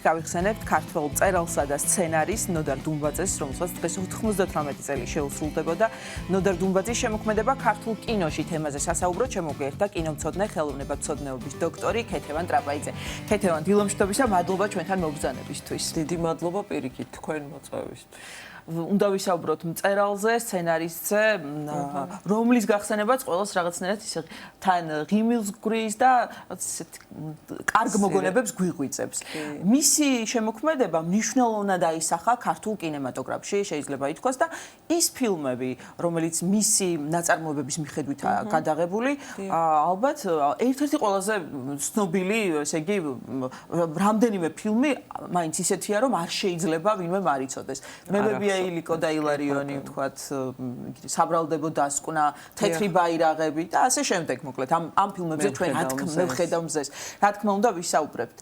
გავიხსენებთ ქართველ მწერალსა და სცენარისტ ნოდარ დუმბაძეს, რომელსაც დღეს 98 წელი შეუსრულდებოდა. ნოდარ დუმბაძის შემოქმედება ქართულ კინოში თემაზე სასაუბროდ შემოგვიერთდა კინომცოდნე, ხელოვნებათმცოდნეობის დოქტორი ქეთევან ტრაპაიძე. ქეთევან, დილომშვიდობისა, მადლობა ჩვენთან მობრძანებისთვის. დიდი მადლობა პირიქით თქვენ მოწვევისთვის. უნდა ვისაუბროთ მწერალზე, სცენარისტზე, რომლის გახსენებაც ყველას რაღაცნაირად ისე თან ღიმილს გვრის და კარგ მოგონებებს გვიღვიწებს. მისი შემოქმედება მნიშვნელოვნად აისახა ქართულ კინემატოგრაფში, შეიძლება ითქვას და ის ფილმები, რომელიც მისი ნაწარმოებების მიხედვითაა გადაღებული, ალბათ ერთ-ერთი ყველაზე ცნობილი, ესე იგი, რამდენიმე ფილმი მაინც ისეთია, რომ არ შეიძლება ვინმე მარიცოდეს. ილიკო და ილარიონი ვთქვათ, საბრალდებო დასკვნა, თეთრი ბაირაღები და ასე შემდეგ, მოკლედ ამ ფილმებზე ჩვენ მევხედავ მზეს. რა თქმა უნდა, ვისაუბრებთ.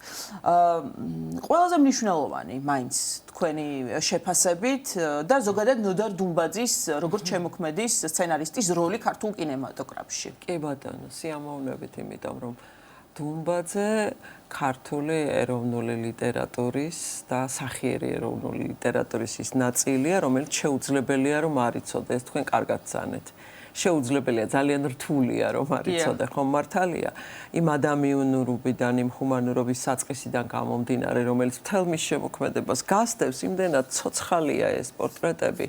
ყველაზე მნიშვნელოვანი მაინც თქვენი შეფასებით და ზოგადად ნოდარ დუმბაძის როგორც შემოქმედის სცენარისტის როლი ქართულ კინემატოგრაფში. კი ბატონო, სიამოვნებით, იმიტომ რომ დუმბაძე ქართული ეროვნული ლიტერატურის და სახიერი ეროვნული ლიტერატურის ის ნაწილია, რომელიც შეუძლებელია რომ არ იცოდეს, თქვენ კარგად ძანეთ. შეუძლებელია, ძალიან რთულია რომ არ იცოდე, ხომ მართალია? იმ ადამიანურობიდან, იმ ჰუმანურობის საწყისიდან გამომდინარე, რომელიც მთელ მის შემოქმედებას გასდევს, იმდენად ცოცხალია ეს პორტრეტები,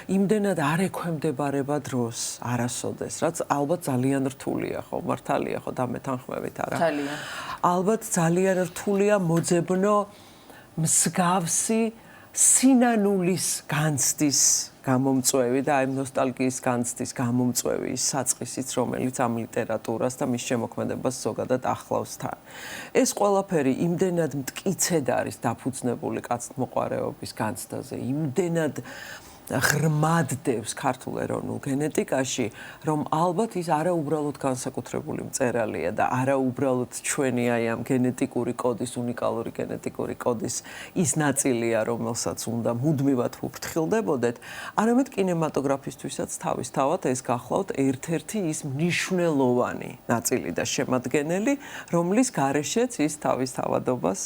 იმდენად არ ექვემდებარება დროს, არასოდეს, რაც ალბათ ძალიან რთულია, ხო, მართალია, ხო, დამეთანხმებით არა? ძალიან. ალბათ ძალიან რთულია მოძებნო მსგავსი სინანულის განცდის გამომწვევი და აი ნოსტალგიის განცდის გამომწვევი ის საწყისიც, რომელიც ამ ლიტერატურას და მის შემოქმედებას ზოგადად ახლავს თან. ეს ყველაფერი იმდენად მტკიცედ არის დაფუძნებული კაცთმოყვარეობის განცდაზე, იმდენად ღრმადდევს ქართულ ეროვნულ გენეტიკაში, რომ ალბათ ის არა უბრალოდ განსაკუთრებული მწერალია და არა უბრალოდ ჩვენი აი ამ გენეტიკური კოდის, უნიკალური გენეტიკური კოდის ის ნაწილია, რომელსაც უნდა მუდმივად ვუფრთხილდებოდეთ, არამედ კინემატოგრაფისტვისაც თავისთავად ეს გახლავთ ერთ-ერთი ის მნიშვნელოვანი ნაწილი და შემადგენელი, რომლის გარეშეც ის თავისთავადობას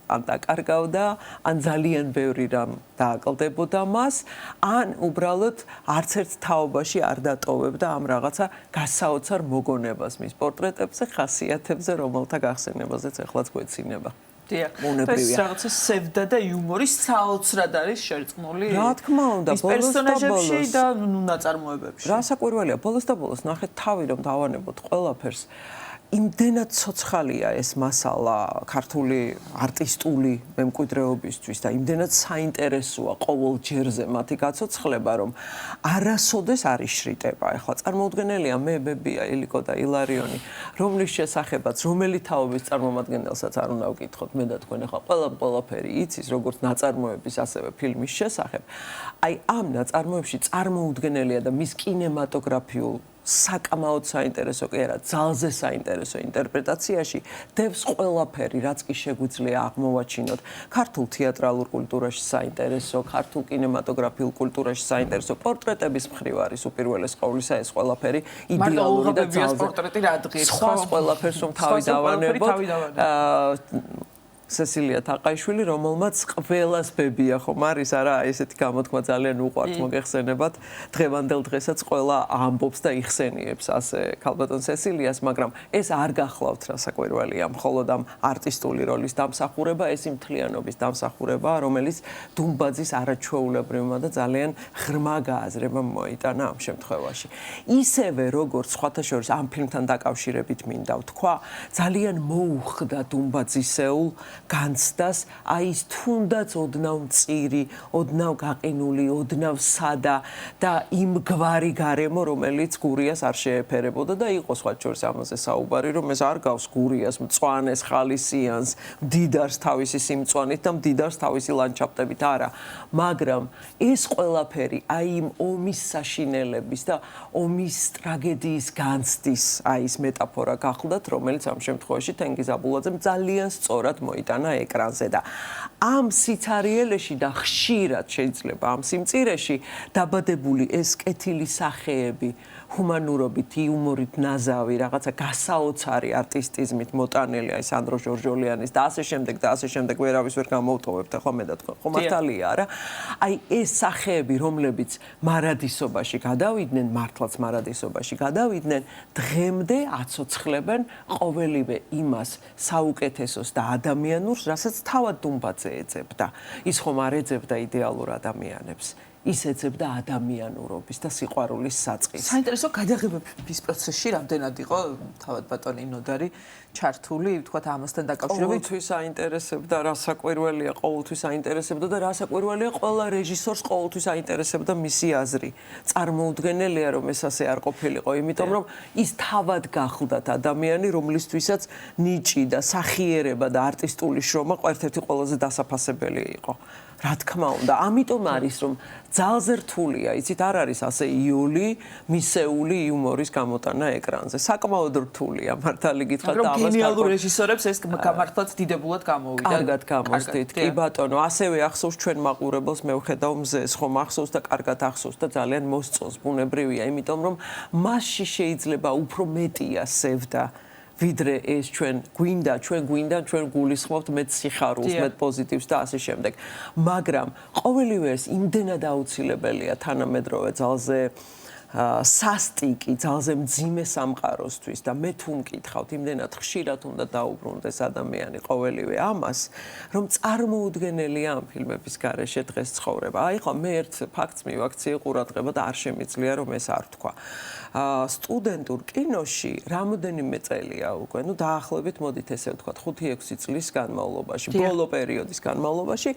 ან დაკარგავდა, ან ძალიან ბევრი რამ დააკლდებოდა მას, ან უბრალოდ არც ერთ თაობაში არ დატოვებდა ამ რაღაცა გასაოცარ მოგონებას მის პორტრეტებზე, ხასიათებზე, რომელთა გახსენებაზეც ახლაც გვეცინება. ეს რაღაცა სევდა და იუმორის საოცრად არის შერწყმული. რა თქმა უნდა, პერსონაჟებში და ნაწარმოებებში. რა საკვირველია, ბოლოს და ბოლოს ნახეთ თავი რომ დავანებოთ ყველაფერს. იმდენად ცოცხალია ეს მასალა ქართული არტისტული მემკვიდრეობისთვის და იმდენად საინტერესოა ყოველ ჯერზე მათი გაცოცხლება, რომ არასოდეს არ იშრიტება. ეხლა წარმოუდგენელია მე, ბებია, ილიკო და ილარიონი, რომლის შესახებაც, რომელი თაობის წარმომადგენელსაც არ უნდა ვკითხოთ, მე და თქვენ ეხლა ყველაფერი იცის, როგორც ნაწარმოების, ასევე ფილმის შესახებ. აი ამ ნაწარმოებში წარმოუდგენელია და მის კინემატოგრაფიულ საკმაოდ საინტერესო კი არა, ძალზე საინტერესო ინტერპრეტაციაში დევს ყველაფერი, რაც კი შეგვიძლია აღმოვაჩინოთ. ქართულ თეატრალურ კულტურაში საინტერესო, ქართულ კინემატოგრაფიულ კულტურაში საინტერესო პორტრეტების მხრივ არის უპირველეს ყოვლისა ეს ყველაფერი იდეალური და ძალზე. პორტრეტი რა დღეს სხვა ყველაფერს რომ თავი დავანებოთ. სესილია თაყაიშვილი, რომელმაც ყველას ბებია ხომ არის, არა, ესეთი გამოთქმა ძალიან უყვართ, მოგეხსენებათ. დღევანდელ დღესაც ყველა ამბობს და იხსენიებს ასე ქალბატონ სესილიას, მაგრამ ეს არ გახლავთ რა საკვირველია, მხოლოდ ამ არტისტული როლის დამსახურება, ეს იმ მთლიანობის დამსახურებაა, რომელიც დუმბაძის არაჩვეულებრივმა და ძალიან ღრმა გააზრებამ მოიტანა ამ შემთხვევაში. ისევე როგორც სხვათა შორის ამ ფილმთან დაკავშირებით მინდა ვთქვა, ძალიან მოუხდა დუმბაძისეულ განცდას, აი ის თუნდაც ოდნავ მწირი, ოდნავ გაყინული, ოდნავ სადა და იმ გვარი გარემო, რომელიც გურიას არ შეეფერებოდა და იყო სხვა შორის ამაზე საუბარი, რომ ეს არ გავს გურიას მწვანეს, ხალისიანს, მდიდარს თავისი სიმწვანით და მდიდარს თავისი ლანდშაფტებით, არა, მაგრამ ეს ყველაფერი აი იმ ომის საშინელების და ომის ტრაგედიის განცდის აი ის მეტაფორა გახლდათ, რომელიც ამ შემთხვევაში თენგიზ აბულაძემ ძალიან სწორად მოიტანა ეკრანზე და ამ სიცარიელეში და ხშირად შეიძლება ამ სიმწირეში დაბადებული ეს კეთილი სახეები ჰუმანურობით, იუმორით ნაზავი, რაღაცა გასაოცარი არტისტიზმით მოტანილი აი სანდრო ჟორჟოლიანის და ასე შემდეგ ვერავის ვერ გამოვტოვებთ ახლა მე და თქვენ ხო მართალია არა აი ეს სახეები რომლებიც მარადისობაში გადავიდნენ მართლაც მარადისობაში გადავიდნენ დღემდე აცოცხლებენ ყოველივე იმას საუკეთესოს და ადამიანურს რასაც თავად დუმბაძე ეძებდა ის ხომ არ ეძებდა იდეალურ ადამიანებს ის ეძებდა ადამიანურობის და სიყვარულის საწყისს. საინტერესო გადაღებების პროცესში რამდენად იყო თავად ბატონი ნოდარი ჩართული, ვთქვათ ამასთან დაკავშირებით? ყოველთვის აინტერესებდა, რა საკვირველია, ყოველთვის აინტერესებდა და რა საკვირველია, ყველა რეჟისორს ყოველთვის აინტერესებდა მისი აზრი. წარმოუდგენელია, რომ ეს ასე არ ყოფილიყო, იმიტომ რომ ის თავად გახლდათ ადამიანი, რომლისთვისაც ნიჭი და სახიერება და არტისტული შრომა ერთ-ერთი ყველაზე დასაფასებელი იყო. რა თქმა უნდა, ამიტომ არის რომ ძალზე რთულია, იცით, არ არის ასე იული, მისეული იუმორის გამოტანა ეკრანზე. საკმაოდ რთულია, მართალი გითხრათ და ამას გენიალურ რეჟისორებს ეს გამართლად დიდებულად გამოვიდა. კარგად გამოსდით. კი ბატონო, ასევე ახსოვს ჩვენ მაყურებელს მე ვხედავ მზეს, ხომ ახსოვს და კარგად ახსოვს და ძალიან მოსწონს, ბუნებრივია, იმიტომ რომ მასში შეიძლება უფრო მეტია სევდა. ვიდრე ეს ჩვენ გულისხმობთ მეტ სიხარულს, მეტ პოზიტივს და ასე შემდეგ. მაგრამ ყოველივე ეს იმდენად აუცილებელია თანამედროვე ძალზე სასტიკი, ძალზე მძიმე სამყაროსთვის და მე თუ მკითხავთ, იმდენად ხშირად უნდა დაუბრუნდეს ადამიანი ყოველივე ამას, რომ წარმოუდგენელია ამ ფილმების გარეშე დღეს ცხოვრება. აი ხო, მე ერთ ფაქტს მივაქციე ყურადღება და არ შემიძლია რომ ეს არ თქვა. სტუდენტურ კინოში რამოდენიმე წელია უკვე, ну დაახლოებით მოდით ესე ვთქვათ 5-6 წლის განმავლობაში, ბოლო პერიოდის განმავლობაში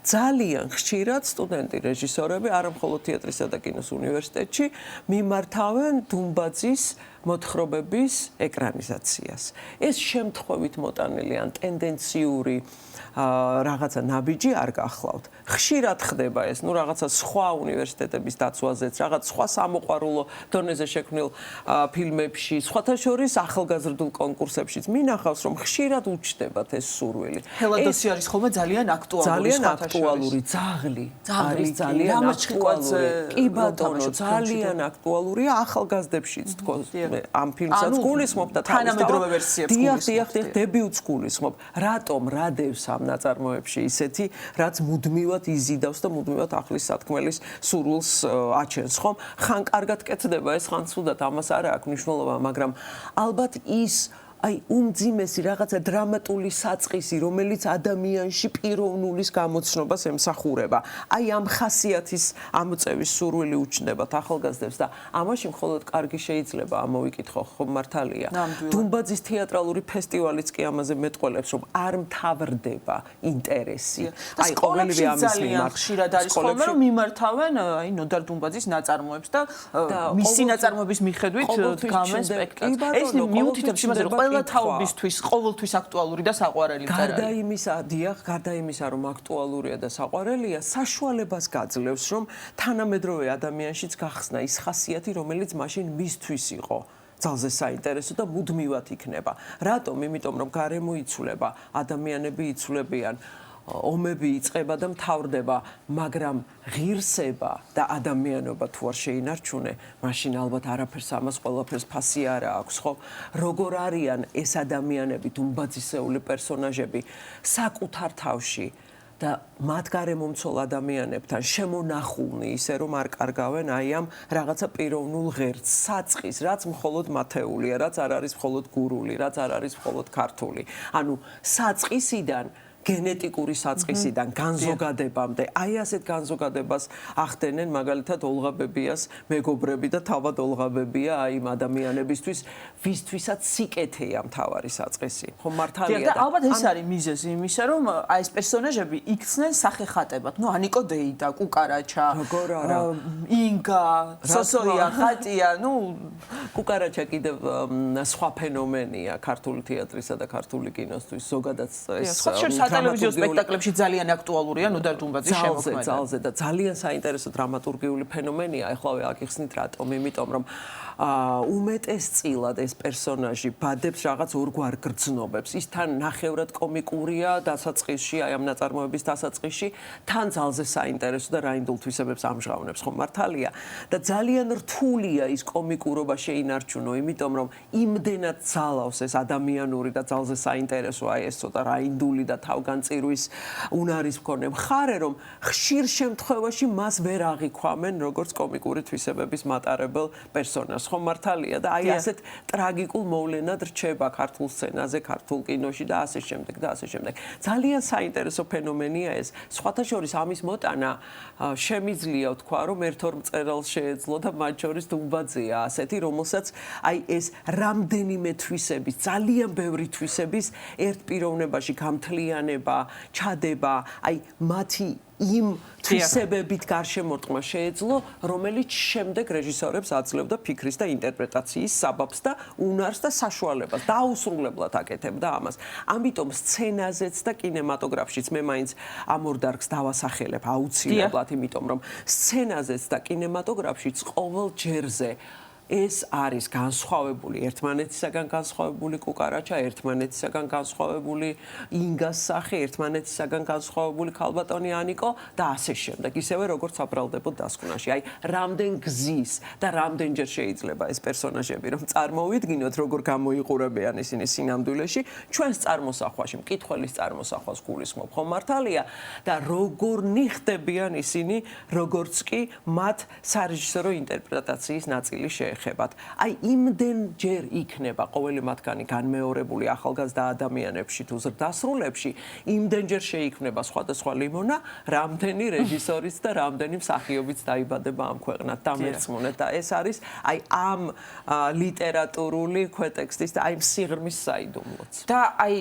ძალიან ხშირად სტუდენტი რეჟისორები არა მხოლოდ თეატრისა და კინოს უნივერსიტეტში მიმართავენ დუმბაძის მოთხრობების ეკრანიზაციას. ეს შემთხვევით მოტანილი ან ტენდენციური რაღაცა ნაბიჯი არ გახლავთ. ხშირად ხდება ეს, ну რაღაცა სხვა უნივერსიტეტების დაცვაზეც, რაღაც სხვა სამოყვარულო დონეზე შექმნილ ფილმებში, სხვათა შორის ახალგაზრდულ კონკურსებშიც მინახავს, რომ ხშირად უჩნდებათ ეს სურვილი. ჰელადოსი არის ხოლმე ძალიან აქტუალური, ძალიან აქტუალური, ძაღლი არის ძალიან აქტუალური. კი ბატონო, ძალიან აქტუალურია ახალგაზრდებშიც თქოს. ამ ფილმსაც გულისხმობ და თანამედროვე ვერსიებს გულისხმობ. დიახ, დებიუტს გულისხმობ. რატომ რადევს ამ ნაწარმოებში ისეთი, რაც მუდმივად იზიდავს და მუდმივად ახლის სათქმელის სურვილს აჩენს, ხომ? ხან კარგად კეთდება ეს, ხან ცუდად, ამას არ აქვს მნიშვნელობა, მაგრამ ალბათ ის აი უმძიმესი რაღაცა დრამატული საწყისი, რომელიც ადამიანში პიროვნულის გამოცნობას ემსახურება. აი ამ ხასიათის ამოწევის სურვილი უჩნდებათ ახალგაზრდებს და ამაში მხოლოდ კარგი შეიძლება ამოვიკითხო, ხო მართალია. დუმბაძის თეატრალური ფესტივალიც კი ამაზე მეტყველებს, რომ არ მთავრდება ინტერესი. აი ყოველივე ამის მიმართ ხშირად არის ხოლმე რომ მიმართავენ აი ნოდარ დუმბაძის ნაწარმოებს და მისი ნაწარმოების მიხედვით დგამენ სპექტაკლს. ეს მიუთითებს იმაზე რომ ყველა თაობისთვის ყოველთვის აქტუალური და საყვარელი წერილი. გარდა იმისა, რომ აქტუალურია და საყვარელია, საშუალებას გაძლევს, რომ თანამედროვე ადამიანშიც გახსნა ის ხასიათი, რომელიც მაშინ მისთვის იყო. ძალზე საინტერესო და მუდმივად იქნება. რატომ? იმიტომ რომ გარემო იცვლება, ადამიანები იცვლებიან. ომები იწყება და მთავრდება, მაგრამ ღირსება და ადამიანობა თუ არ შეინარჩუნე, მაშინ ალბათ არაფერს ამას ყველაფერს ფასი არ აქვს, ხო? როგორ არიან ეს ადამიანები, დუმბაძისეული პერსონაჟები საკუთარ თავში და მათ გარემომცველ ადამიანებთან შემონახულნი ისე რომ არ კარგავენ აი ამ რაღაცა პიროვნულ ღერცს, საწყის, რაც მხოლოდ მათეულია, რაც არ არის მხოლოდ გურული, რაც არ არის მხოლოდ ქართული. ანუ საწყისიდან გენეტიკური საწყისიდან განზოგადებამდე, აი ასეთ განზოგადებას ახდენენ მაგალითად ოლღა ბებიას მეგობრები და თავად ოლღა ბებია აი იმ ადამიანებისთვის, ვისთვისაც სიკეთეა მთავარი საწყისი. ხო მართალია და ალბათ ეს არის მიზეზი იმისა, რომ აი ეს პერსონაჟები იქცნენ სახეხატებად. ნუ ანიკო დეიდა, კუკარაჩა, ინგა, სოსოია, ხატია, ნუ კუკარაჩა კიდევ სხვა ფენომენია ქართული თეატრისა და ქართული კინოსთვის ზოგადად ეს სატელევიზიო სპექტაკლებში ძალიან აქტუალურია ნოდარ დუმბაძის შემოქმედება. ძალზე და ძალიან საინტერესო დრამატურგიული ფენომენია. ახლავე აგიხსნით რატომ? იმიტომ რომ უმეტესწილად ეს პერსონაჟი ბადებს რაღაც ორგვარ გრძნობებს. ის თან ნახევრად კომიკურია დასაწყისში, აი ამ ნაწარმოების დასაწყისში, თან ძალზე საინტერესო და რაინდულ თვისებებს ამჟღავნებს, ხო მართალია? და ძალიან რთულია ის კომიკურობა შეინარჩუნო, იმიტომ რომ იმდენად ძალავს ეს ადამიანური და ძალზე საინტერესო, აი ეს ცოტა რაინდული და თავგანწირვის უნარის მქონე მხარე, რომ ხშირ შემთხვევაში მას ვერ აღიქვამენ როგორც კომიკური თვისებების მატარებელ პერსონაჟს. ხო მართალია და აი ასეთ ტრაგიკულ მოვლენად რჩება ქართულ სცენაზე, ქართულ კინოში და ასე შემდეგ და ასე შემდეგ. ძალიან საინტერესო ფენომენია ეს. სხვათა შორის ამის მოტანა შემიძლია ვთქვა, რომ ერთ-ორ მწერალს შეეძლო და მათ შორის დუმბაძეა ასეთი, რომელსაც აი ეს რამდენიმე თვისების, ძალიან ბევრი თვისების ერთ პიროვნებაში გამთლიანება, ჩადება, აი მათი იმ თვისებებით გარშემორტყმა შეეძლო, რომელიც შემდეგ რეჟისორებს აძლევდა ფიქრის და ინტერპრეტაციის საბაბს და უნარს და საშუალებას და აუსრულებლად აკეთებდა ამას. ამიტომ სცენაზეც და კინემატოგრაფშიც მე მაინც ამ ორ დარგს დავასახელებ აუცილებლად, იმიტომ რომ სცენაზეც და კინემატოგრაფშიც ყოველ ჯერზე ეს არის განსხვავებული ერთმანეთისაგან განსხვავებული კუკარაჩა, ერთმანეთისაგან განსხვავებული ინგას სახე, ერთმანეთისაგან განსხვავებული ქალბატონი ანიკო და ასე შემდეგ. ისევე როგორც აბრალდებოდ დასკვნაში. აი, რამდენ გზის და რამდენჯერ შეიძლება ეს პერსონაჟები რომ წარმოვიდგინოთ, როგორ გამოიყურებიან ისინი სინამდვილეში, ჩვენს წარმოსახვაში, მკითხველის წარმოსახვას გულისხმობ, ხო მართალია? და როგორ ნიხდებიან ისინი, როგორც კი მათ სარეჟისორო ინტერპრეტაციის ნაწილი შეეხება. აი იმდენჯერ იქნება ყოველი მათგანი განმეორებული ახალგაზრდა ადამიანებში თუ ზრდასრულებში, იმდენჯერ შეიქმნება სხვადასხვა ლიმონა, რამდენი რეჟისორიც და რამდენი მსახიობიც დაიბადება ამ ქვეყნად დამერწმუნეთ და ეს არის აი ამ ლიტერატურული ქვეტექსტის და აი სიღრმის საიდუმლოც. და აი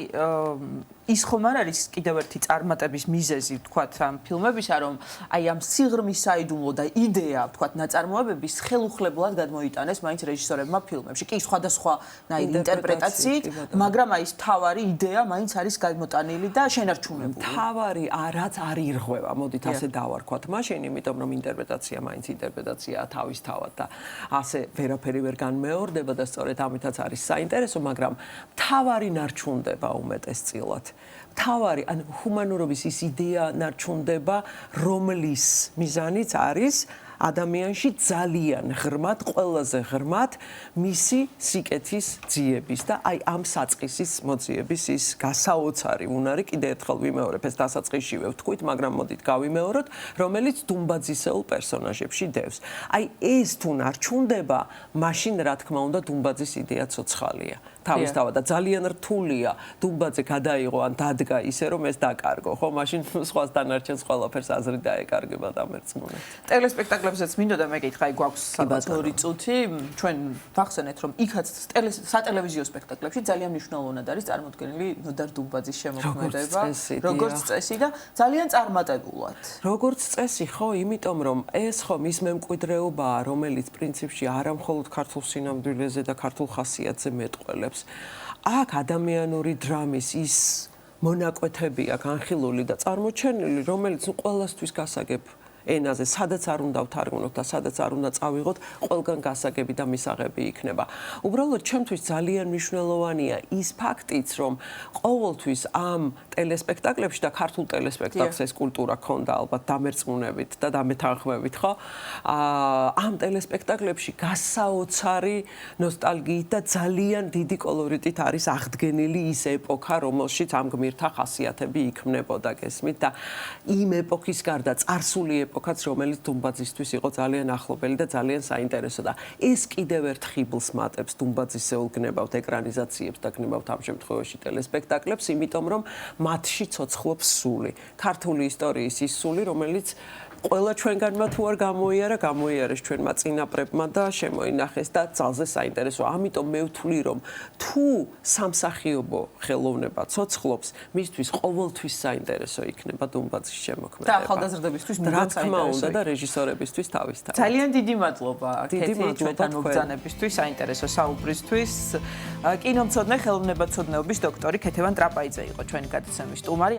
ის ხომ არ არის კიდევ ერთი წარმატების მიზეზი, ვთქვათ, ამ ფილმებისა, რომ აი ამ სიღრმის საიდუმლო და იდეა, ვთქვათ, ნაწარმოებების ხელუხლებლად გადმოიტანეს მაინც რეჟისორებმა ფილმებში. კი, სხვადასხვანაირი ინტერპრეტაციით, მაგრამ აი ეს თავარი იდეა მაინც არის გადმოტანილი და შენარჩუნებული. თავარი რაც არ ირღვევა, მოდით ასე დავარქვათ მაშინ, იმიტომ რომ ინტერპრეტაცია მაინც ინტერპრეტაციაა თავისთავად და ასე ვერაფერი ვერ განმეორდება და სწორედ ამითაც არის საინტერესო, მაგრამ თავარი ნარჩუნდება უმეტესწილად. თავარი, ან ჰუმანურობის ის იდეა ნარჩუნდება, რომლის მიზანიც არის ადამიანში ძალიან ღრმად, ყველაზე ღრმად მისი სიკეთის ძიების და აი ამ საწყისის მოძიების ის გასაოცარი უნარი, კიდე ერთხელ ვიმეორებ, ეს დასაწყისშივე ვთქვით, მაგრამ მოდით გავიმეოროთ, რომელიც დუმბაძისეულ პერსონაჟებში დევს. აი ეს თუ ნარჩუნდება, მაშინ რა თქმა უნდა დუმბაძის იდეა ცოცხალია. თავისთავად და ძალიან რთულია დუმბაძე გადაიღო ან დადგა ისე რომ ეს დაკარგო, ხო? მაშინ სხვას დანარჩენს ყველაფერს აზრი დაეკარგება და მერწმუნეთ. ტელესპექტაკლებსაც მინდოდა მეკითხა, აი გვაქვს სადღაც 2 წუთი, ჩვენ ვახსენეთ რომ იქაც სატელევიზიო სპექტაკლებში ძალიან მნიშვნელოვნად არის წარმოდგენილი ნოდარ დუმბაძის შემოქმედება, როგორც წესი და ძალიან წარმატებულად. როგორც წესი, ხო, იმიტომ რომ ეს ხო მის მემკვიდრეობაა, რომელიც პრინციპში არამხოლოდ ქართულ სინამდვილეზე და ქართულ ხასიათზე მეტყველებს. აქ ადამიანური დრამის ის მონაკვეთებია განხილული და წარმოჩენილი, რომელიც ყველასთვის გასაგებ ენაზე, სადაც არ უნდა ვთარგმნოთ და სადაც არ უნდა წავიღოთ, ყველგან გასაგები და მისაღები იქნება. უბრალოდ ჩემთვის ძალიან მნიშვნელოვანია ის ფაქტიც, რომ ყოველთვის ამ ტელესპექტაკლებში და ქართულ ტელესპექტაკლს ეს კულტურა ქონდა ალბათ დამერწმუნებით და დამეთანხმებით, ხო? ამ ტელესპექტაკლებში გასაოცარი ნოსტალგიით და ძალიან დიდი კოლორიტით არის აღდგენილი ის ეპოქა, რომელშიც ამ გმირთა ხასიათები იქმნებოდა, გესმით და იმ ეპოქის გარდა წარსული ეპოქაც, რომელიც დუმბაძისთვის იყო ძალიან ახლობელი და ძალიან საინტერესო და ეს კიდევ ერთ ხიბლს მატებს დუმბაძისეულ გნებავთ ეკრანიზაციებს და გნებავთ ამ შემთხვევაში ტელესპექტაკლებს, იმიტომ რომ მათში ცოცხლობს სული, ქართული ისტორიის ის სული, რომელიც ყველა ჩვენგანმა თუ არ გამოიარეს ჩვენმა წინაპრებმა და შემოინახეს და ძალზე საინტერესო. ამიტომ მე ვთვლი, რომ თუ სამსახიობო ხელოვნება ცოცხლობს, მისთვის ყოველთვის საინტერესო იქნება დუმბაძის შემოქმედება. და ახალგაზრდებისთვის რა თქმა უნდა და რეჟისორებისთვის თავისთავად. ძალიან დიდი მადლობა კეთი ჩვენთან მოგზაურობისთვის, საინტერესო საუბრისთვის. კინომცოდნე, ხელოვნებაცოდნეობის დოქტორი ქეთევან ტრაპაიძე იყო ჩვენი გადაცემის სტუმარი.